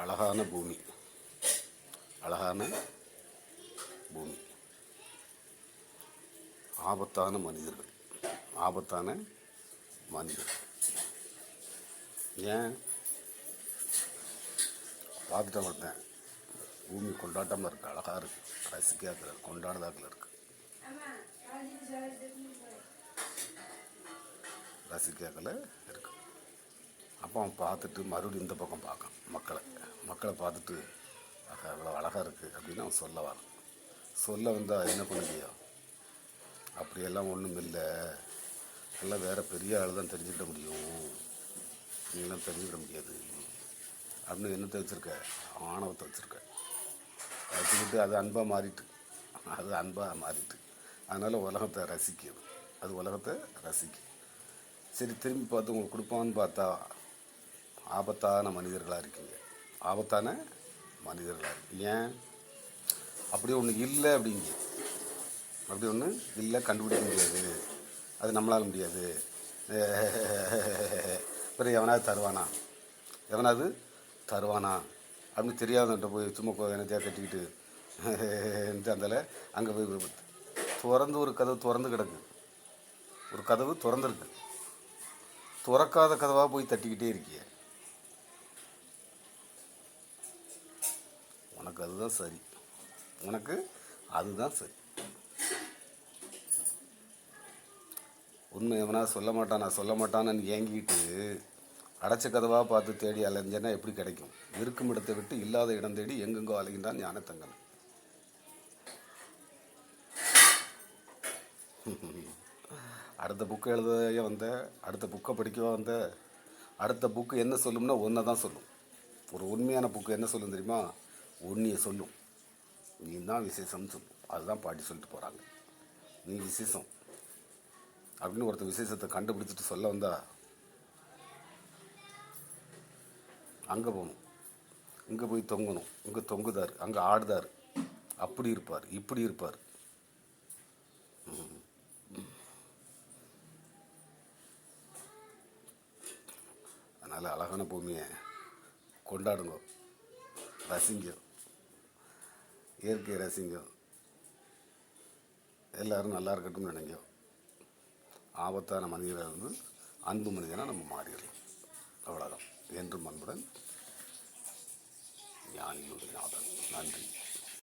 அழகான பூமி, அழகான பூமி, ஆபத்தான மனிதர்கள், ஆபத்தான மனிதர்கள். ஏன் பார்த்துட்டு வந்தேன். பூமி கொண்டாட்டமாக இருக்குது, அழகாக இருக்குது, ரசிக்காக்கில் கொண்டாடுதாக்கில் இருக்குது, ரசிக்காக்கில் இருக்குது. அப்போ அவன் பார்த்துட்டு மறுபடியும் இந்த பக்கம் பார்க்கான் மக்களை பார்த்துட்டு அவ்வளோ அழகாக இருக்குது அப்படின்னு அவன் சொல்ல வரான். சொல்ல வந்தால் என்ன பண்ணுவியோ, அப்படியெல்லாம் ஒன்றும் இல்லை, எல்லாம் வேறு பெரிய ஆள் தான் தெரிஞ்சுக்கிட முடியும், நீங்களாம் தெரிஞ்சுக்கிட முடியாது அப்படின்னு என்னத்தை வச்சுருக்க, ஆணவத்தை வச்சுருக்க, வச்சுக்கிட்டு அது அன்பாக மாறிட்டு, அதனால் உலகத்தை ரசிக்குது, அது உலகத்தை ரசிக்கும். சரி, திரும்பி பார்த்து உங்களுக்கு கொடுப்பான்னு பார்த்தா ஆபத்தான மனிதர்களாக இருக்கீங்க, ஆபத்தான மனிதர்களாக இருக்கு. ஏன் அப்படி ஒன்று இல்லை அப்படிங்க, அப்படி ஒன்று இல்லை, கண்டுபிடிக்க முடியாது, அது நம்மளால் முடியாது. பிறகு எவனாவது தருவானா அப்படின்னு தெரியாதவன்ட்ட போய் சும்மா என்னத்தையா கட்டிக்கிட்டு அந்தால அங்கே போய் திறந்து ஒரு கதவு திறந்து கிடக்கு, ஒரு கதவு திறந்துருக்கு, திறக்காத கதவாக போய் தட்டிக்கிட்டே இருக்கிய. உனக்கு அதுதான் சரி, உனக்கு அதுதான் சரி. உண்மை எவனா சொல்ல மாட்டான்னு ஏங்கிட்டு அடைச்ச கதவாக பார்த்து தேடி அலைஞ்சேன்னா எப்படி கிடைக்கும்? இருக்கும் இடத்தை விட்டு இல்லாத இடம் தேடி எங்கெங்கோ அலைகின்றான் ஞானத்தங்கன். அடுத்த புக்கை எழுத வந்த, அடுத்த புக்கை படிக்கவா வந்த? அடுத்த புக்கு என்ன சொல்லும்னா ஒன்றை தான் சொல்லும். ஒரு உண்மையான புக்கு என்ன சொல்லும் தெரியுமா? உண்மையை சொல்லும். நீ தான் விசேஷம்னு சொல்லும். அதுதான் பாட்டி சொல்லிட்டு போகிறாங்க, நீ விசேஷம் அப்படின்னு. ஒருத்தர் விசேஷத்தை கண்டுபிடிச்சிட்டு சொல்ல வந்தா அங்கே போகணும், இங்கே போய் தொங்கணும், இங்கே தொங்குதார், அங்கே ஆடுதார், அப்படி இருப்பார், இப்படி இருப்பார். அதனால் அழகான பூமியை கொண்டாடுங்க, ரசிங்க, இயற்கையை ரசிங்க, எல்லோரும் நல்லா இருக்கட்டும்னு நினைங்க. ஆபத்தான மனிதராக இருந்து அன்பு மனிதனாக நம்ம மாறிடலாம். அவ்வளோதான். என்றும் அன்புடன் ஞானி யோகிநாதன். நன்றி.